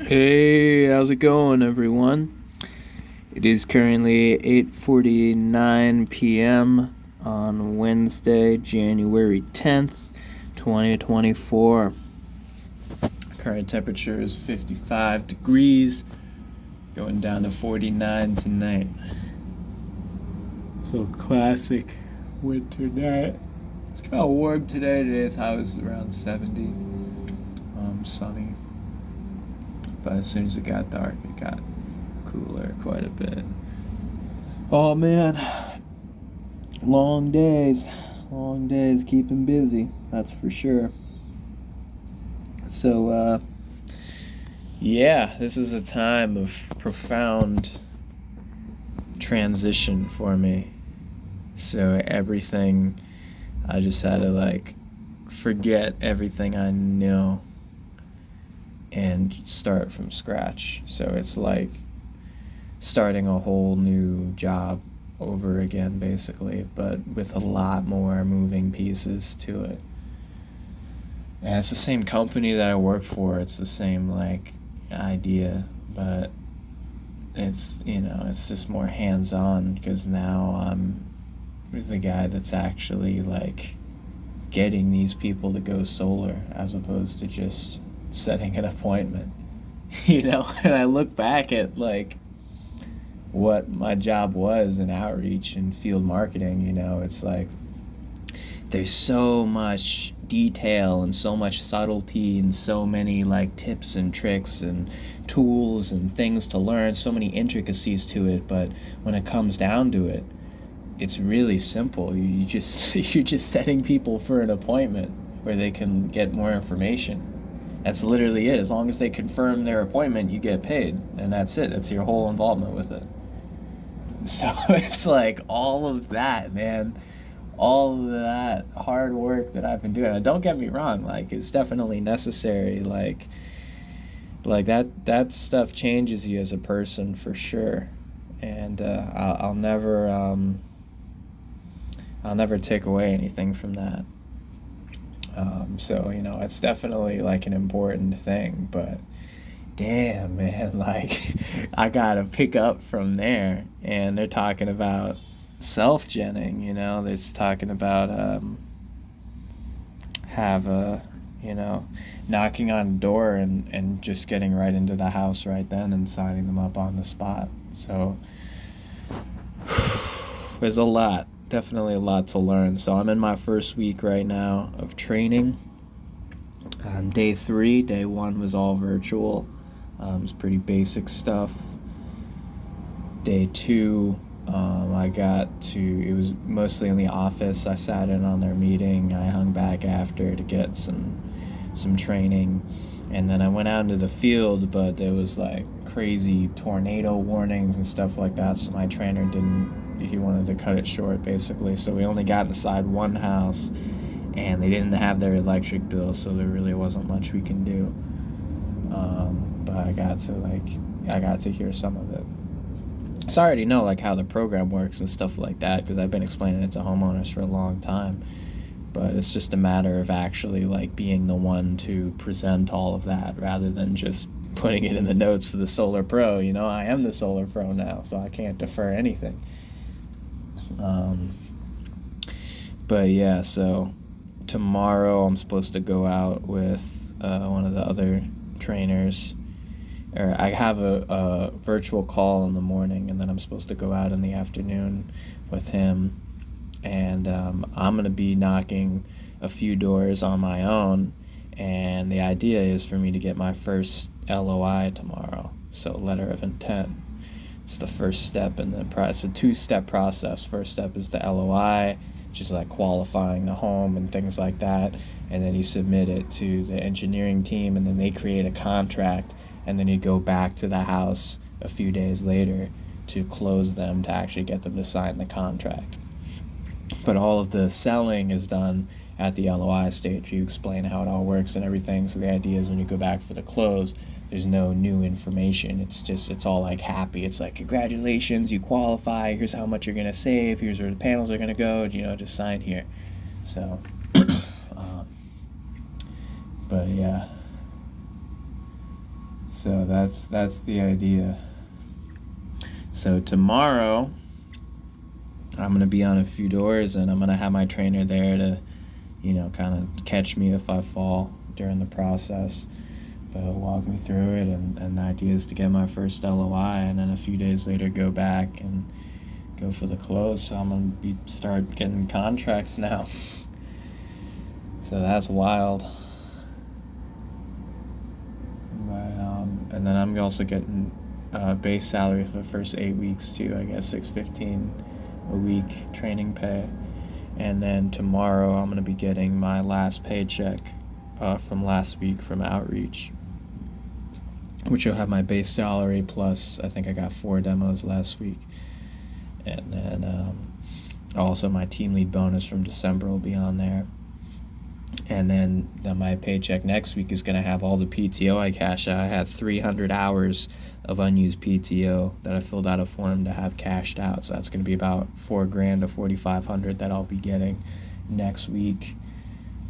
Hey, how's it going, everyone? It is currently 8:49 p.m. on Wednesday, January 10th, 2024. Current temperature is 55 degrees, going down to 49 tonight. So classic winter night. It's kind of warm today. Today's high was around 70. Sunny. But as soon as it got dark, it got cooler quite a bit. Oh man, long days, keeping busy, that's for sure. So, yeah, this is a time of profound transition for me. So everything, I just had to forget everything I know and start from scratch. So it's like starting a whole new job over again, basically, but with a lot more moving pieces to it. And it's the same company that I work for. It's the same idea, but it's it's just more hands-on because now I'm the guy that's actually getting these people to go solar as opposed to just setting an appointment. And I look back at what my job was in outreach and field marketing. It's there's so much detail and so much subtlety and so many tips and tricks and tools and things to learn, so many intricacies to it. But when it comes down to it, it's really simple. You're just setting people for an appointment where they can get more information. That's literally it. As long as they confirm their appointment, you get paid, and that's it. That's your whole involvement with it. So it's all of that, man. All of that hard work that I've been doing. And don't get me wrong, it's definitely necessary. That stuff changes you as a person for sure. And I'll never take away anything from that. So it's definitely an important thing, but damn, man, I gotta pick up from there. And they're talking about self-genning, they're talking about knocking on a door and just getting right into the house right then and signing them up on the spot. So there's definitely a lot to learn. So I'm in my first week right now of training. Day 3, day 1 was all virtual. It's pretty basic stuff. Day 2, it was mostly in the office. I sat in on their meeting. I hung back after to get some training. And then I went out into the field, but there was crazy tornado warnings and stuff like that. So my trainer he wanted to cut it short, basically. So we only got inside one house, and they didn't have their electric bill, so there really wasn't much we can do. But I got to hear some of it. So I already know how the program works and stuff like that because I've been explaining it to homeowners for a long time. But it's just a matter of actually being the one to present all of that rather than just putting it in the notes for the Solar Pro. I am the Solar Pro now, so I can't defer anything. But yeah, so tomorrow I'm supposed to go out with one of the other trainers. I have a virtual call in the morning, and then I'm supposed to go out in the afternoon with him. And I'm going to be knocking a few doors on my own. And the idea is for me to get my first LOI tomorrow, so letter of intent. It's the first step in the process. It's a 2-step process. First step is the LOI, which is qualifying the home and things like that. And then you submit it to the engineering team, and then they create a contract. And then you go back to the house a few days later to close them, to actually get them to sign the contract. But all of the selling is done at the LOI stage. You explain how it all works and everything. So the idea is when you go back for the close, there's no new information. It's all happy. It's congratulations, you qualify. Here's how much you're going to save. Here's where the panels are going to go. Just sign here. So, but yeah. So that's the idea. So tomorrow, I'm going to be on a few doors, and I'm going to have my trainer there to, kind of catch me if I fall during the process. But he'll walk me through it, and the idea is to get my first LOI, and then a few days later go back and go for the close. So I'm going to start getting contracts now. So that's wild. And then I'm also getting base salary for the first 8 weeks too. I guess $615 a week training pay. And then tomorrow I'm going to be getting my last paycheck from last week from Outreach, which will have my base salary plus I think I got 4 demos last week. And then also my team lead bonus from December will be on there. And then my paycheck next week is going to have all the PTO I cashed out. I had 300 hours of unused PTO that I filled out a form to have cashed out. So that's going to be about $4,000 to $4,500 that I'll be getting next week,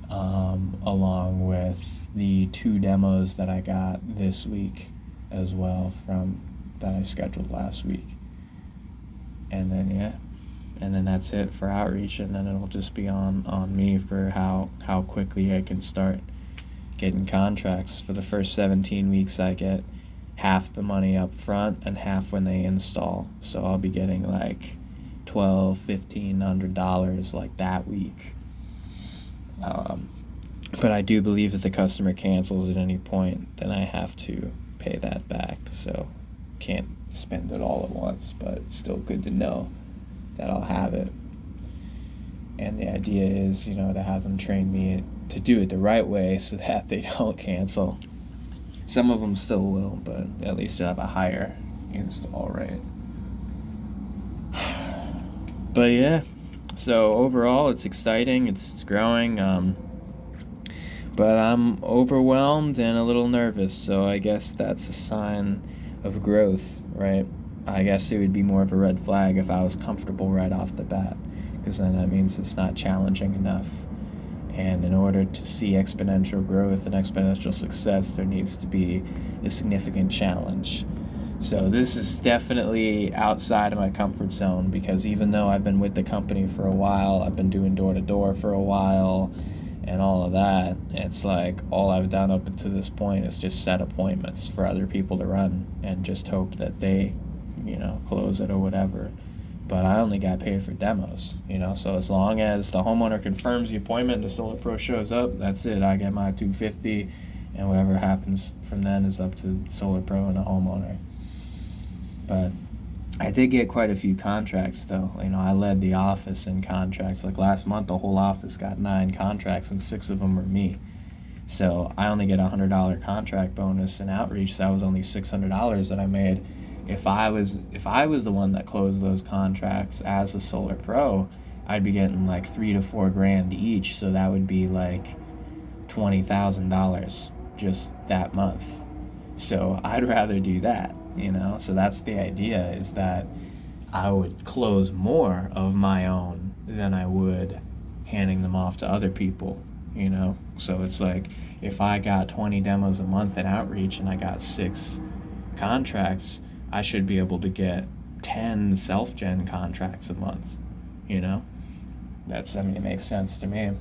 along with the 2 demos that I got this week as well from that I scheduled last week. And then that's it for Outreach, and then it'll just be on me for how quickly I can start getting contracts. For the first 17 weeks, I get half the money up front and half when they install. So I'll be getting like $1,200-$1,500 like that week. But I do believe if the customer cancels at any point, then I have to pay that back. So can't spend it all at once, but it's still good to know that I'll have it. And the idea is, to have them train me to do it the right way so that they don't cancel. Some of them still will, but at least you'll have a higher install rate. But yeah, so overall it's exciting, it's growing, but I'm overwhelmed and a little nervous, so I guess that's a sign of growth, right? I guess it would be more of a red flag if I was comfortable right off the bat, because then that means it's not challenging enough. And in order to see exponential growth and exponential success, there needs to be a significant challenge. So this is definitely outside of my comfort zone, because even though I've been with the company for a while, I've been doing door-to-door for a while and all of that, it's like all I've done up until this point is just set appointments for other people to run and just hope that they close it or whatever. But I only got paid for demos, so as long as the homeowner confirms the appointment and the Solar Pro shows up, that's it. I get my $250, and whatever happens from then is up to Solar Pro and the homeowner. But I did get quite a few contracts though. I led the office in contracts. Like last month, the whole office got 9 contracts and 6 of them were me. So I only get a $100 contract bonus in Outreach, so that was only $600 that I made. If I was the one that closed those contracts as a Solar Pro, I'd be getting like $3,000 to $4,000 each, so that would be like $20,000 just that month. So I'd rather do that, So that's the idea, is that I would close more of my own than I would handing them off to other people, So it's like if I got 20 demos a month in Outreach and I got 6 contracts, I should be able to get 10 self-gen contracts a month, it makes sense to me.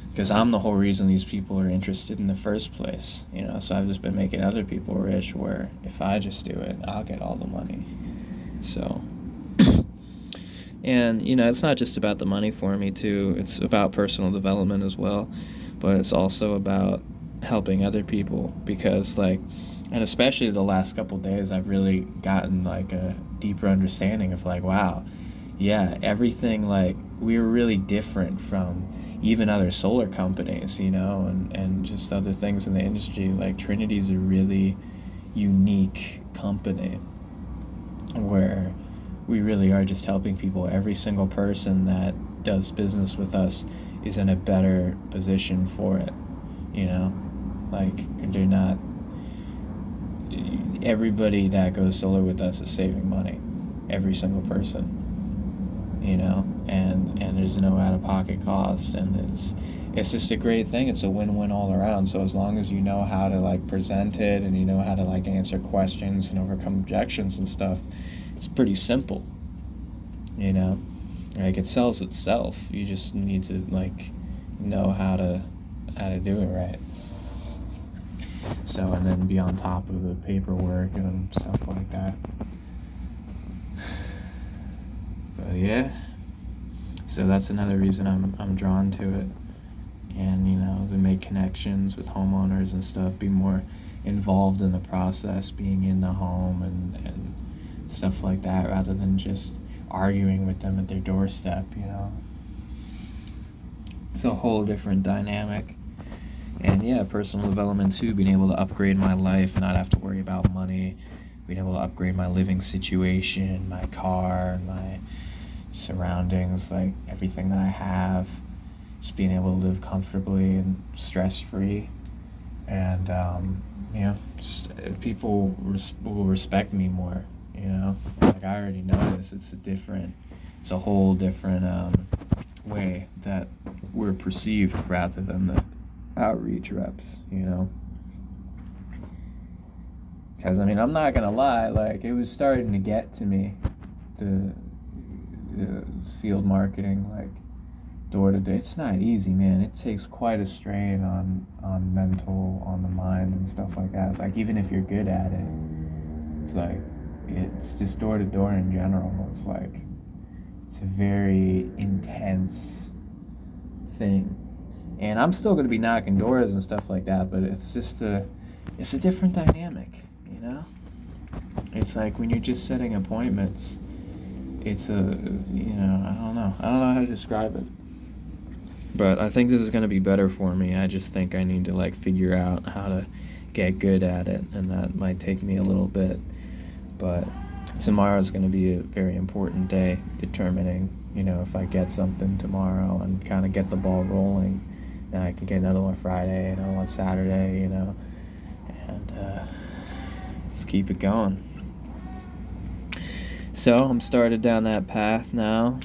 Because I'm the whole reason these people are interested in the first place, so I've just been making other people rich, where if I just do it, I'll get all the money. So, and, it's not just about the money for me too, it's about personal development as well, but it's also about helping other people, because and especially the last couple of days, I've really gotten like a deeper understanding of wow, yeah, everything, we're really different from even other solar companies, and just other things in the industry. Trinity's a really unique company where we really are just helping people. Every single person that does business with us is in a better position for it, they're not, everybody that goes solar with us is saving money, every single person, and there's no out-of-pocket cost, and it's just a great thing. It's a win-win all around. So as long as you know how to like present it and you know how to like answer questions and overcome objections and stuff, it's pretty simple. You know, like it sells itself. You just need to like know how to do it right. So, and then be on top of the paperwork and stuff like that. But yeah, so that's another reason I'm drawn to it. And you know, to make connections with homeowners and stuff, be more involved in the process, being in the home and stuff like that, rather than just arguing with them at their doorstep, you know. It's a whole different dynamic. And yeah, personal development too, being able to upgrade my life and not have to worry about money, being able to upgrade my living situation, my car, my surroundings, like everything that I have, just being able to live comfortably and stress-free. And you know, just, people will respect me more, you know. Like I already know this. It's a whole different way that we're perceived rather than the outreach reps, you know. Because I mean, I'm not gonna lie, like it was starting to get to me, the field marketing, like door to day. It's not easy, man. It takes quite a strain on mental, on the mind and stuff like that. It's like even if you're good at it, it's like it's just door to door in general. It's like it's a very intense thing. And I'm still going to be knocking doors and stuff like that, but it's a different dynamic, you know? It's like when you're just setting appointments, it's I don't know how to describe it. But I think this is going to be better for me. I just think I need to like figure out how to get good at it, and that might take me a little bit. But tomorrow's going to be a very important day, determining, you know, if I get something tomorrow and kind of get the ball rolling. Then I can get another one Friday, another one Saturday, you know, and just keep it going. So I'm started down that path now.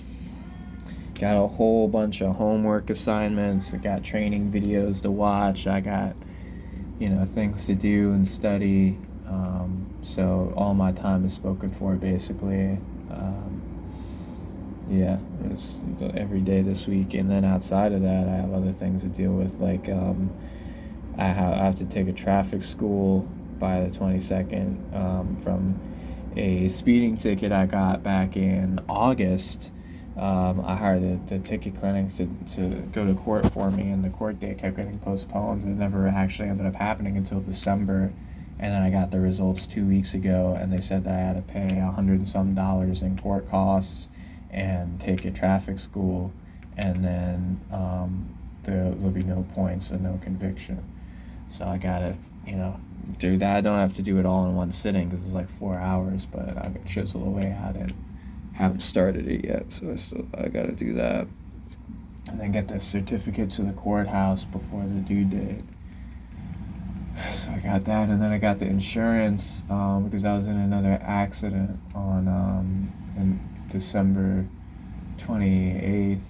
Got a whole bunch of homework assignments. I got training videos to watch. I got, you know, things to do and study. So all my time is spoken for, basically. Yeah, it's every day this week. And then outside of that, I have other things to deal with. Like I have to take a traffic school by the 22nd from a speeding ticket I got back in August. I hired the ticket clinic to go to court for me, and the court date kept getting postponed. It never actually ended up happening until December. And then I got the results 2 weeks ago, and they said that I had to pay $100 and some in court costs and take a traffic school, and then there'll be no points and no conviction. So I gotta, you know, do that. I don't have to do it all in one sitting because it's like 4 hours, but I can chisel away at it. Haven't started it yet, so I gotta do that, and then get the certificate to the courthouse before the due date. So I got that, and then I got the insurance because I was in another accident on in December 28th.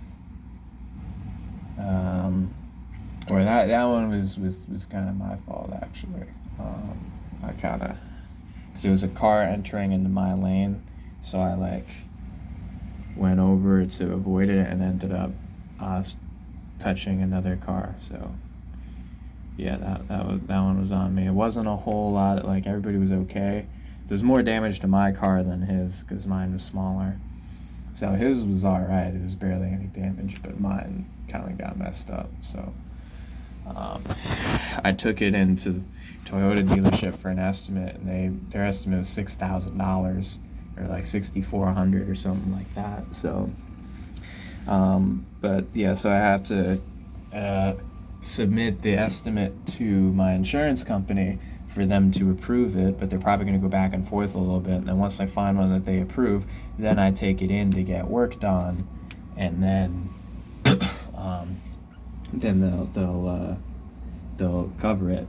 Or that one was kind of my fault, actually. Because it was a car entering into my lane, so I like went over to avoid it and ended up touching another car. So yeah, that one was on me. It wasn't a whole lot. Like everybody was okay. There was more damage to my car than his because mine was smaller. So his was all right. It was barely any damage, but mine kind of got messed up. So I took it into Toyota dealership for an estimate, and their estimate was $6,000 or like $6,400 or something like that. So, but yeah, so I have to submit the estimate to my insurance company for them to approve it, but they're probably going to go back and forth a little bit. And then once I find one that they approve, then I take it in to get work done, and then they'll cover it.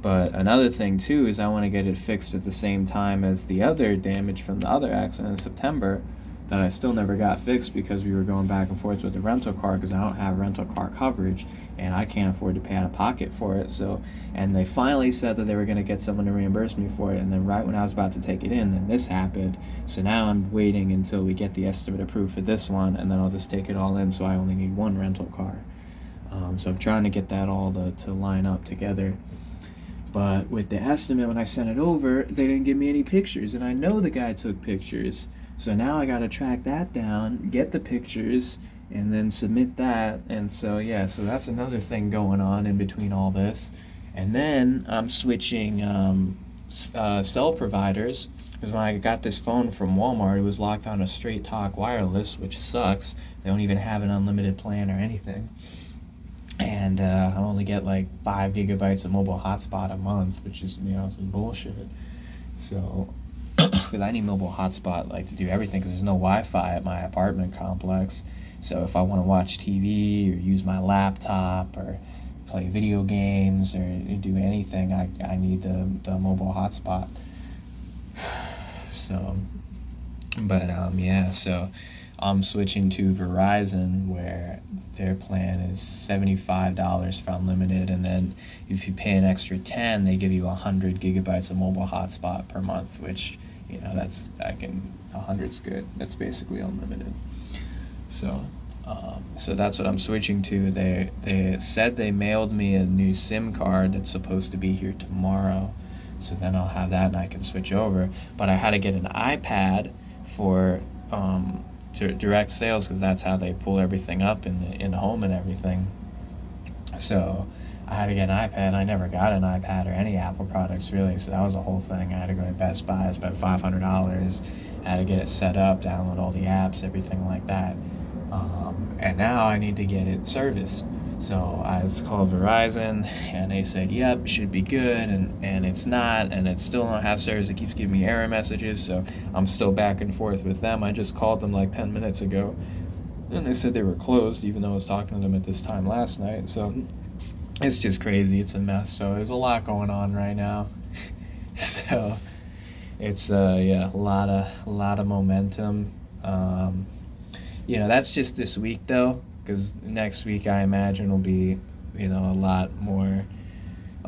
But another thing too is I want to get it fixed at the same time as the other damage from the other accident in September, that I still never got fixed because we were going back and forth with the rental car because I don't have rental car coverage and I can't afford to pay out of pocket for it. So, and they finally said that they were going to get someone to reimburse me for it, and then right when I was about to take it in, then this happened. So now I'm waiting until we get the estimate approved for this one, and then I'll just take it all in, so I only need one rental car. So I'm trying to get that all to line up together. But with the estimate, when I sent it over, they didn't give me any pictures, and I know the guy took pictures. So now I got to track that down, get the pictures, and then submit that. And so, yeah, so that's another thing going on in between all this. And then I'm switching cell providers, because when I got this phone from Walmart, it was locked on a Straight Talk Wireless, which sucks. They don't even have an unlimited plan or anything. And I only get like 5 gigabytes of mobile hotspot a month, which is, some bullshit. So, because I need mobile hotspot like to do everything, because there's no Wi-Fi at my apartment complex. So if I want to watch TV or use my laptop or play video games or do anything, I need the mobile hotspot. So, but yeah, so I'm switching to Verizon, where their plan is $75 for unlimited, and then if you pay an extra $10, they give you 100 gigabytes of mobile hotspot per month, which, 100's good. That's basically unlimited. So that's what I'm switching to. They said they mailed me a new SIM card that's supposed to be here tomorrow, so then I'll have that and I can switch over. But I had to get an iPad for direct sales, because that's how they pull everything up in the home and everything. So I had to get an iPad. I never got an iPad or any Apple products really, so that was a whole thing. I had to go to Best Buy, spend $500. I had to get it set up, download all the apps, everything like that. And now I need to get it serviced. So I just called Verizon, and they said, yep, should be good, and it's not, and it still don't have service. It keeps giving me error messages, so I'm still back and forth with them. I just called them like 10 minutes ago, and they said they were closed, even though I was talking to them at this time last night. So it's just crazy. It's a mess. So there's a lot going on right now. So it's a lot of momentum. That's just this week though, because next week I imagine will be, a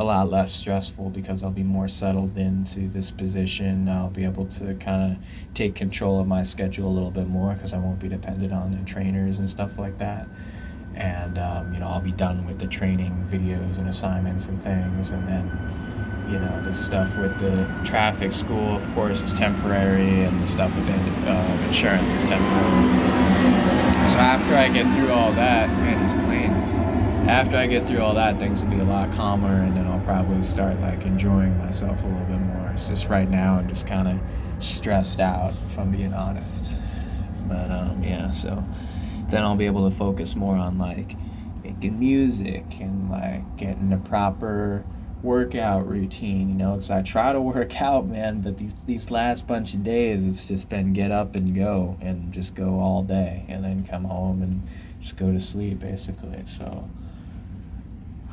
lot less stressful, because I'll be more settled into this position. I'll be able to kind of take control of my schedule a little bit more, because I won't be dependent on the trainers and stuff like that. And, I'll be done with the training videos and assignments and things. And then, the stuff with the traffic school, of course, is temporary, and the stuff with the insurance is temporary. So after I get through all that, after I get through all that, things will be a lot calmer, and then I'll probably start enjoying myself a little bit more. It's just right now I'm just kind of stressed out, if I'm being honest. But so then I'll be able to focus more on making music and getting a proper workout routine, because I try to work out, man, but these last bunch of days it's just been get up and go, and just go all day, and then come home and just go to sleep basically. So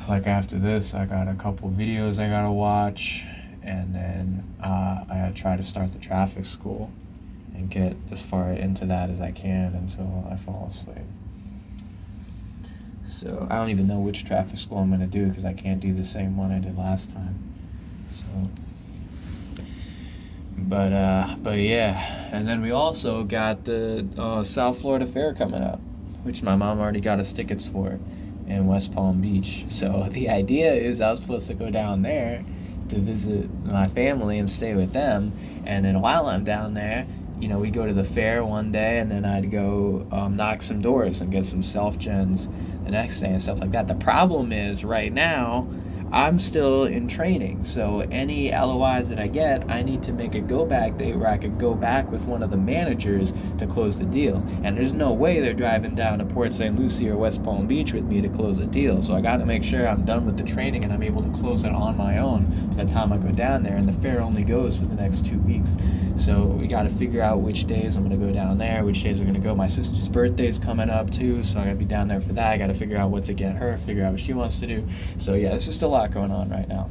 after this I got a couple videos I gotta watch, and then I gotta try to start the traffic school and get as far into that as I can until I fall asleep. So I don't even know which traffic school I'm going to do, because I can't do the same one I did last time. So, but yeah, and then we also got the South Florida Fair coming up, which my mom already got us tickets for in West Palm Beach. So the idea is I was supposed to go down there to visit my family and stay with them, and then while I'm down there, we go to the fair one day, and then I'd go knock some doors and get some self-gens the next day and stuff like that. The problem is right now I'm still in training, so any LOIs that I get, I need to make a go-back date where I could go back with one of the managers to close the deal. And there's no way they're driving down to Port St. Lucie or West Palm Beach with me to close a deal. So I got to make sure I'm done with the training and I'm able to close it on my own by the time I go down there. And the fair only goes for the next 2 weeks. So we got to figure out which days I'm going to go down there, which days we're going to go. My sister's birthday's coming up too, so I got to be down there for that. I got to figure out what to get her, figure out what she wants to do. So yeah, it's just a lot going on right now.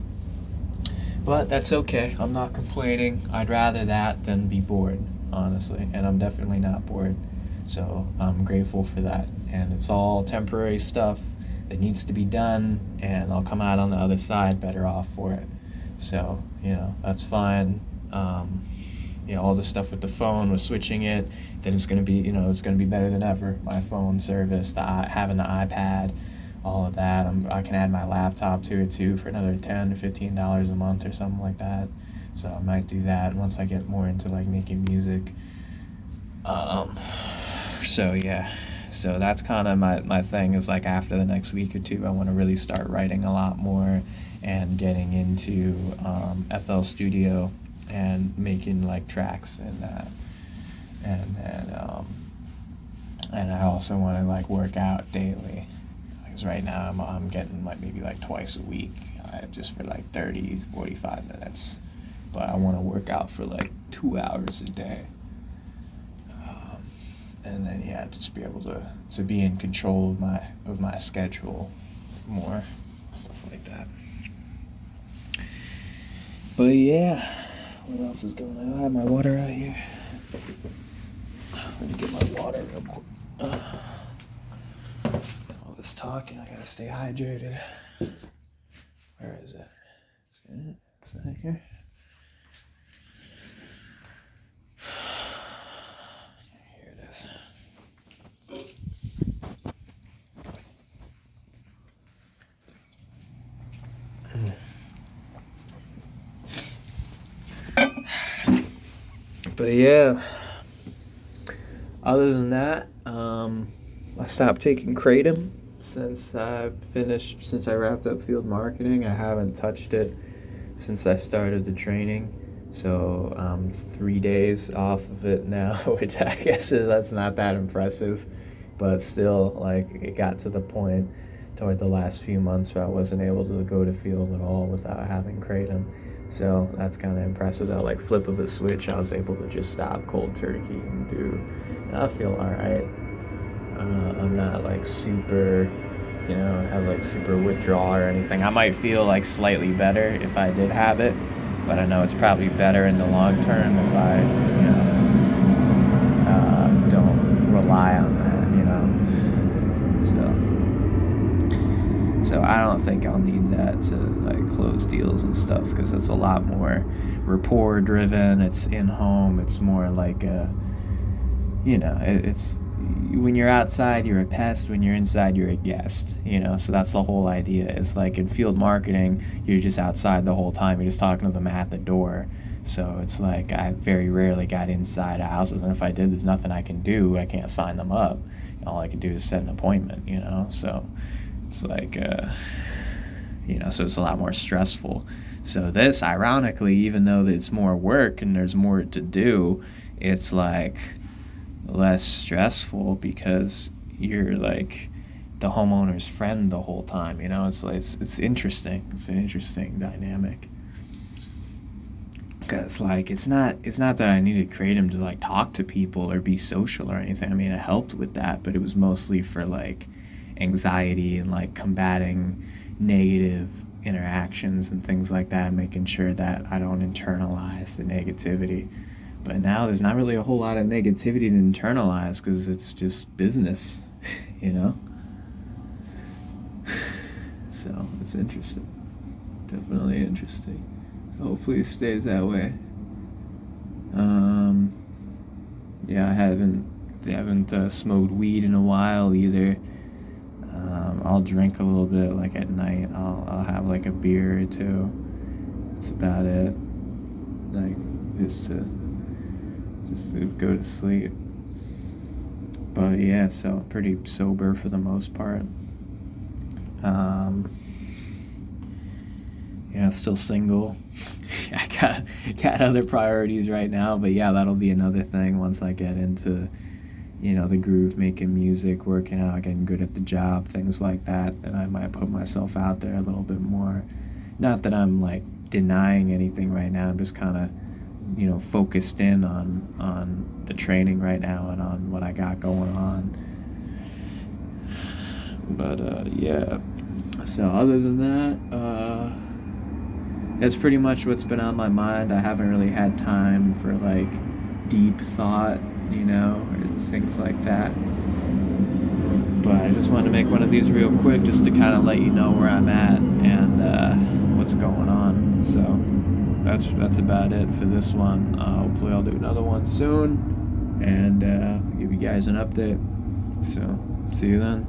But that's okay. I'm not complaining. I'd rather that than be bored. honestly, and I'm definitely not bored. So I'm grateful for that. And it's all temporary stuff that needs to be done, and I'll come out on the other side better off for it. So, that's fine. All the stuff with the phone, with switching it, then it's going to be, it's going to be better than ever. My phone service, having the iPad, all of that. I can add my laptop to it too for another $10 to $15 a month or something like that. So I might do that once I get more into like making music. So yeah, so that's kind of my thing, is like after the next week or two, I want to really start writing a lot more and getting into FL Studio and making like tracks and that. And I also want to like work out daily, because right now I'm getting like maybe like twice a week, just for like 30-45 minutes, but I want to work out for like 2 hours a day. And then just be able to be in control of my schedule more, stuff like that. But yeah, what else is going on? I have my water out here. Let me get my water real quick. All this talking, I gotta stay hydrated. Where is it? It's in here. Here it is. But yeah, other than that, I stopped taking Kratom since I wrapped up field marketing. I haven't touched it since I started the training. So I'm 3 days off of it now, which I guess that's not that impressive. But still, like, it got to the point toward the last few months where I wasn't able to go to field at all without having Kratom. So that's kind of impressive. That like flip of a switch, I was able to just stop cold turkey and I feel all right. I'm not like super, have like super withdrawal or anything. I might feel like slightly better if I did have it, but I know it's probably better in the long term if I, don't rely on that, So I don't think I'll need that to like close deals and stuff, because it's a lot more rapport driven. It's in home. It's more like it's when you're outside, you're a pest. When you're inside, you're a guest. So that's the whole idea. It's like in field marketing, you're just outside the whole time. You're just talking to them at the door. So it's like I very rarely got inside houses, and if I did, there's nothing I can do. I can't sign them up. All I can do is set an appointment. So it's like, so it's a lot more stressful. So this, ironically, even though it's more work and there's more to do, it's like less stressful because you're like the homeowner's friend the whole time. It's like it's interesting. It's an interesting dynamic. Because like it's not that I needed Kratom to like talk to people or be social or anything. I mean, it helped with that, but it was mostly for like anxiety and like combating negative interactions and things like that, making sure that I don't internalize the negativity. But now there's not really a whole lot of negativity to internalize because it's just business, So it's interesting. Definitely interesting. So hopefully it stays that way. I haven't smoked weed in a while either. I'll drink a little bit like at night. I'll have like a beer or two. That's about it. Like just to go to sleep. But yeah, so pretty sober for the most part. Still single. I got other priorities right now, but yeah, that'll be another thing once I get into the groove, making music, working out, getting good at the job, things like that, then I might put myself out there a little bit more. Not that I'm like denying anything right now. I'm just kind of focused in on the training right now and on what I got going on. But yeah, so other than that, that's pretty much what's been on my mind. I haven't really had time for like deep thought, or things like that. But I just wanted to make one of these real quick just to kind of let you know where I'm at and what's going on. So that's about it for this one. Hopefully I'll do another one soon and give you guys an update. So see you then.